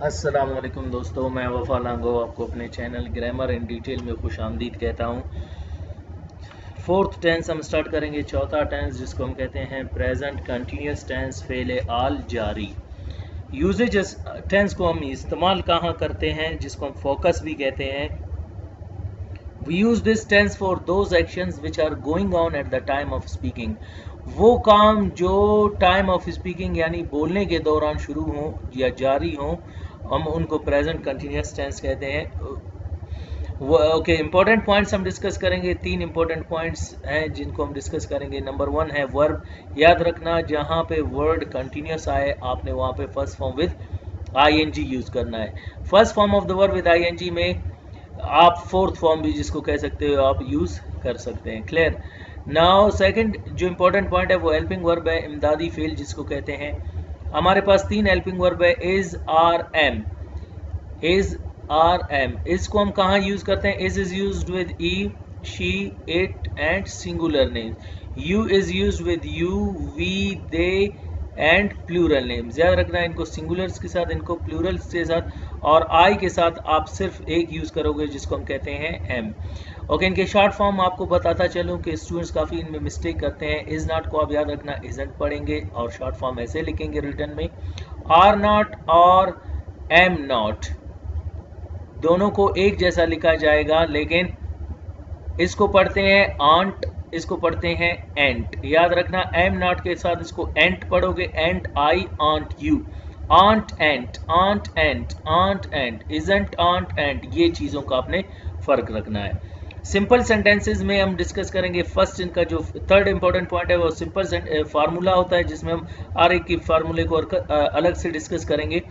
अस्सलाम वालेकुम दोस्तों, मैं वफा लांगो आपको अपने चैनल ग्रामर इन डिटेल में खुश आमदीद कहता हूँ। फोर्थ टेंस हम स्टार्ट करेंगे। चौथा टेंस जिसको हम कहते हैं प्रेजेंट कंटिन्यूस टेंस, फेले आल जारी। यूजेज टेंस को हम इस्तेमाल कहाँ करते हैं, जिसको हम फोकस भी कहते हैं। We use this tense for those actions which are going on at the time of speaking. वो काम जो टाइम ऑफ स्पीकिंग यानी बोलने के दौरान शुरू हों या जारी हों, हम उनको प्रेजेंट कंटिन्यूस टेंस कहते हैं। ओके, इंपॉर्टेंट पॉइंट्स हम डिस्कस करेंगे। तीन इंपॉर्टेंट पॉइंट्स हैं जिनको हम डिस्कस करेंगे। नंबर 1 है वर्ब। याद रखना, जहाँ पे वर्ड कंटिन्यूस आए आपने वहाँ पे first form with ING use करना है। First form of the verb with ING में आप फोर्थ फॉर्म भी जिसको कह सकते हो आप यूज कर सकते हैं। क्लियर। नाउ सेकंड जो इंपॉर्टेंट पॉइंट है वो हेल्पिंग वर्ब है, इमदादी फेल जिसको कहते हैं। हमारे पास तीन हेल्पिंग वर्ब है, is, are, am. Is, are, am. इसको हम कहाँ यूज करते हैं? Is used with he, she, it and singular names. You is used with you, we, they and plural names. याद रखना, इनको सिंगुलर्स के साथ, इनको प्लूरल्स के साथ, और आई के साथ आप सिर्फ एक यूज करोगे जिसको हम कहते हैं एम। ओके, इनके शॉर्ट फॉर्म आपको बताता चलूं कि स्टूडेंट्स काफ़ी इनमें मिस्टेक करते हैं। इज नॉट को आप याद रखना इजंट पढ़ेंगे और शॉर्ट फॉर्म ऐसे लिखेंगे रिटर्न में, आर नॉट और एम नॉट दोनों को एक जैसा लिखा जाएगा, लेकिन इसको पढ़ते हैं आंट, इसको पढ़ते हैं एंट। याद रखना, एम नॉट के साथ इसको एंट पढ़ोगे, ain't I, aren't you. Aren't ain't, aren't ain't, aren't ain't, isn't aren't ain't, ये चीज़ों का आपने फ़र्क रखना है। सिंपल सेंटेंसेस में हम डिस्कस करेंगे। फर्स्ट इनका जो थर्ड इंपॉर्टेंट पॉइंट है वो सिंपल फार्मूला होता है, जिसमें हम हर एक की फार्मूले को अलग से डिस्कस करेंगे।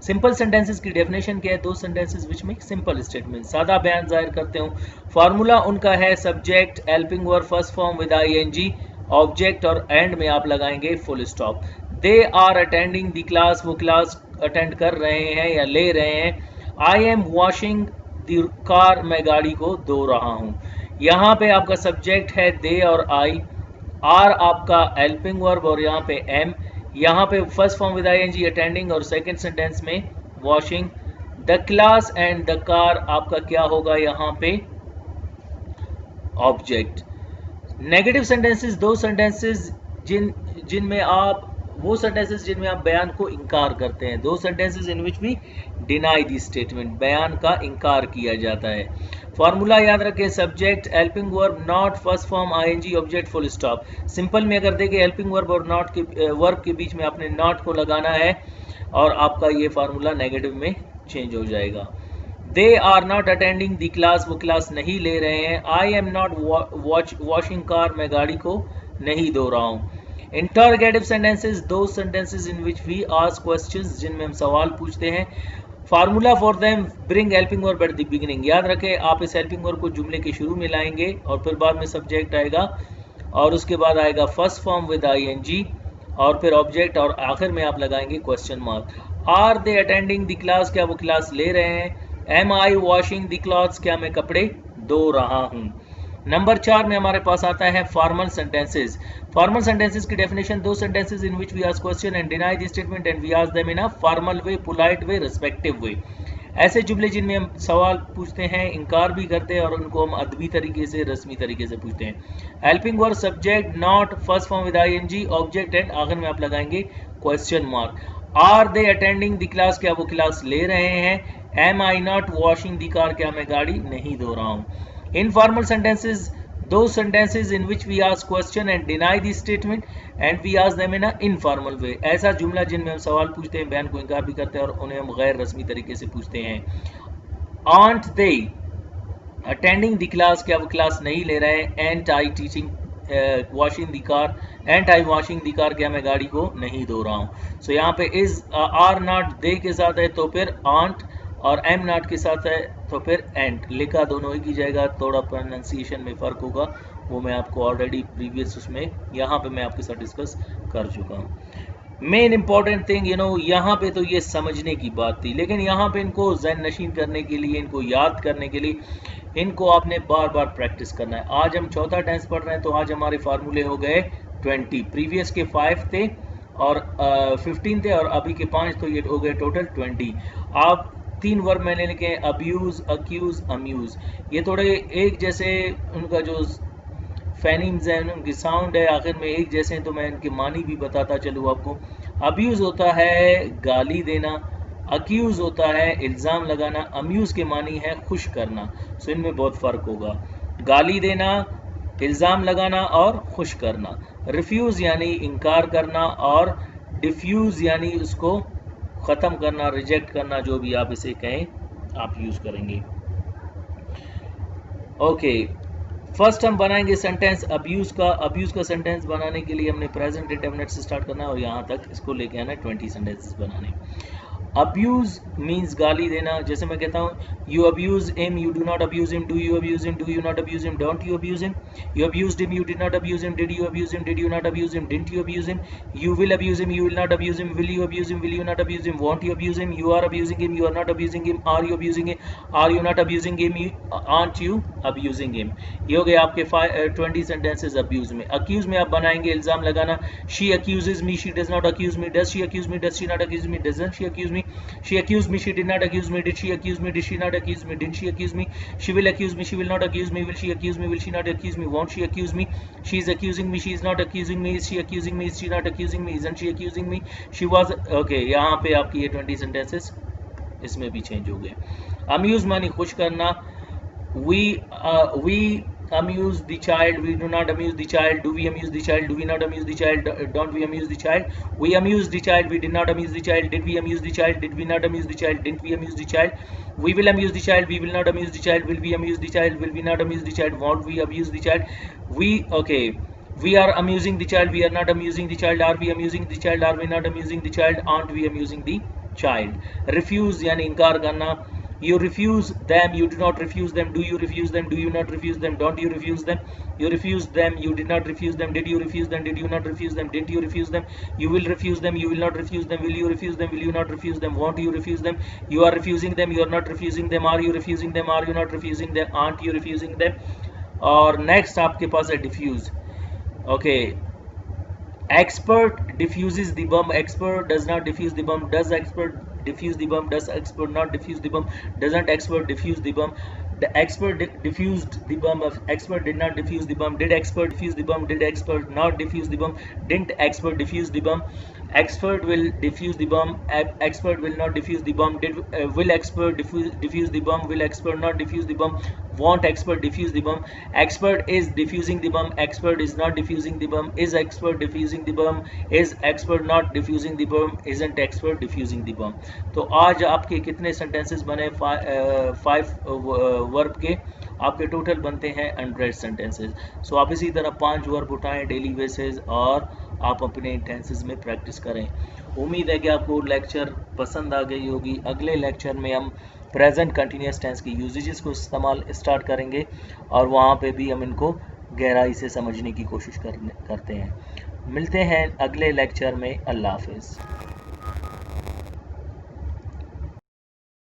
सिंपल सेंटेंसेस की डेफिनेशन क्या है? दो सेंटेंसेस विच में सिंपल स्टेटमेंट, सादा बयान जाहिर करते हो। फार्मूला उनका है subject, helping verb, first form with ING, object और एंड में आप लगाएंगे full stop. They are attending the class, वो क्लास अटेंड कर रहे हैं या ले रहे हैं। I am washing the car, मैं गाड़ी को धो रहा हूँ। यहाँ पे आपका सब्जेक्ट है दे और आई, आर आपका हेल्पिंग वर्ब और यहाँ पे एम। यहाँ पे first form with ING attending और सेकंड सेंटेंस में washing. The class and the car आपका क्या होगा यहाँ पे? Object. Negative sentences, those sentences जिनमें आप वो सेंटेंसेस जिनमें आप बयान को इनकार करते हैं। दो सेंटेंसेस इन विच भी डिनाई दी स्टेटमेंट, बयान का इनकार किया जाता है। फॉर्मूला याद रखें, subject, helping verb, not, first form ING, object, full stop. Simple में अगर देखें हेल्पिंग वर्ब और नॉट के वर्ब के बीच में आपने नॉट को लगाना है और आपका ये फार्मूला नेगेटिव में चेंज हो जाएगा। They are not attending the class, वो क्लास नहीं ले रहे हैं। I am not washing car, मैं गाड़ी को नहीं धो रहा हूँ। Interrogative sentences, those sentences in which we ask questions, जिनमें हम सवाल पूछते हैं। Formula for them, bring helping verb at the beginning. याद रखें, आप इस हेल्पिंग वर्ब को जुमले के शुरू में लाएंगे और फिर बाद में सब्जेक्ट आएगा और उसके बाद आएगा फर्स्ट फॉर्म विद आईएनजी और फिर ऑब्जेक्ट और आखिर में आप लगाएंगे question mark. Are they attending the class, क्या वो क्लास ले रहे हैं। Am I washing the clothes, क्या मैं कपड़े धो रहा हूँ। नंबर 4 में हमारे पास आता है फॉर्मल सेंटेंसेस। फॉर्मल सेंटेंसेस की डेफिनेशन, दो sentences in which we ask question and deny the statement and we ask them in a formal way, polite way, respective way. ऐसे जुमले जिनमें हम सवाल पूछते हैं, इनकार भी करते हैं और उनको हम अदबी तरीके से, रस्मी तरीके से पूछते हैं। Helping verb, subject, not, first form with ING, object and आखिर में आप लगाएंगे question mark. Are they attending the class, क्या वो क्लास ले रहे हैं। Am I not washing the car, क्या मैं गाड़ी नहीं धो रहा हूँ। Informal sentences, those sentences in which we ask question and deny the statement and we ask them in a informal way. ऐसा जुमला जिनमें हम सवाल पूछते हैं, बयान को इनकार भी करते हैं और उन्हें हम गैर रस्मी तरीके से पूछते हैं। Aren't they attending the class, क्या वो क्लास नहीं ले रहे हैं। Ain't I teaching washing the car, ain't I washing the car, क्या मैं गाड़ी को नहीं धो रहा हूँ। सो यहाँ पे इज आर नॉट दे के साथ है तो फिर आंट, और एम नॉट के साथ है तो फिर एंट। लिखा दोनों ही की जाएगा, थोड़ा प्रोनाउंसिएशन में फ़र्क होगा, वो मैं आपको ऑलरेडी प्रीवियस उसमें यहाँ पे मैं आपके साथ डिस्कस कर चुका हूँ। मेन इंपॉर्टेंट थिंग यहाँ पे तो ये समझने की बात थी, लेकिन यहाँ पे इनको ज़हन नशीन करने के लिए, इनको याद करने के लिए इनको आपने बार बार प्रैक्टिस करना है। आज हम चौथा टेंस पढ़ रहे हैं तो आज हमारे फार्मूले हो गए 20, प्रीवियस के 5 थे और 15 थे और अभी के 5, तो ये हो गए टोटल 20। आप 3 वर्ब मैंने लिखे हैं, अब्यूज, अक्यूज, अम्यूज। ये थोड़े एक जैसे, उनका जो फेनिम्स है, उनकी साउंड है आखिर में एक जैसे हैं, तो मैं इनके मानी भी बताता चलूँ आपको। अब्यूज होता है गाली देना, अक्यूज होता है इल्ज़ाम लगाना, अम्यूज के मानी है खुश करना। सो इनमें बहुत फ़र्क होगा, गाली देना, इल्ज़ाम लगाना और खुश करना। रिफ्यूज़ यानी इनकार करना, और डिफ्यूज़ यानी उसको ख़त्म करना, रिजेक्ट करना, जो भी आप इसे कहें आप यूज़ करेंगे। ओके, फर्स्ट हम बनाएंगे सेंटेंस अब्यूज़ का। अब्यूज़ का सेंटेंस बनाने के लिए हमने प्रेजेंट इंडेफिनिट से स्टार्ट करना है और यहाँ तक इसको लेके आना है 20 सेंटेंसेस बनाने। अब्यूज मीन्स गाली देना। जैसे मैं कहता हूँ you abuse him, you do not abuse him, do you abuse him, do you not abuse him, don't you abuse him, you abused him, you did not abuse him, did you abuse him, did you not abuse him, didn't you abuse him, you will abuse him, you will not abuse him, will you abuse him, will you not abuse him, won't you abuse him, you are abusing him, you are not abusing him, are you abusing him, are you not abusing him, aren't you abusing him. ये हो गए आपके 20 sentences abuse में। Accused में आप बनाएंगे इल्ज़ाम लगाना, she accuses me, she does not accuse me, does she accuse me, does she not accuse me, doesn't she accuse me, she accused me, she did not accuse me, did she accuse me, did she not accuse me, didn't she accuse me, she will accuse me, she will not accuse me, will she accuse me, will she not accuse me, won't she accuse me, she is accusing me, she is not accusing me, is she accusing me, is she not accusing me, isn't she accusing me, she was okay। यहाँ पे आपकी ये 20 sentences इसमें भी change हो गए। Amuse मानी खुश करना, we amuse the child, we do not amuse the child, do we amuse the child, do we not amuse the child, don't we amuse the child, we amuse the child, we did not amuse the child, did we amuse the child, did we not amuse the child, didn't we amuse the child, we will amuse the child, we will not amuse the child, will we amuse the child, will we not amuse the child, won't we amuse the child, we okay, we are amusing the child, we are not amusing the child, are we amusing the child, are we not amusing the child, aren't we amusing the child। refuse यानी इनकार करना, you refuse them, you do not refuse them, do you refuse them, do you not refuse them, don't you refuse them, you refuse them, you did not refuse them, did you refuse them, did you not refuse them, didn't you refuse them, you will refuse them, you will not refuse them, will you refuse them, will you not refuse them, won't you refuse them, you are refusing them, you are not refusing them, are you refusing them, are you not refusing them, aren't you refusing them। और next आपके पास है diffuse. Okay, expert diffuses the bomb, expert does not diffuse the bomb, does expert diffuse the bomb, does expert not diffuse the bomb, doesn't expert diffuse the bomb, the expert diffused the bomb, expert did not diffuse the bomb, did expert diffuse the bomb, did expert not diffuse the bomb, didn't expert diffuse the bomb, expert will diffuse the bomb, expert will not diffuse the bomb, will expert diffuse the bomb, will expert not diffuse the bomb, won't expert diffuse the bomb, expert is diffusing the bomb, expert is not diffusing the bomb, is expert diffusing the bomb, is expert not diffusing the bomb, isn't expert diffusing the bomb। तो आज आपके कितने sentences बने? 5 verb के आपके total बनते हैं 100 sentences. सो आप इसी तरह 5 वर्ब उठाएं डेली बेसिस और आप अपने टेंसेस में प्रैक्टिस करें। उम्मीद है कि आपको लेक्चर पसंद आ गई होगी। अगले लेक्चर में हम प्रेजेंट कंटिन्यूस टेंस की यूजेजेस को इस्तेमाल स्टार्ट करेंगे और वहाँ पे भी हम इनको गहराई से समझने की कोशिश करते हैं। मिलते हैं अगले लेक्चर में। अल्लाह हाफिज़।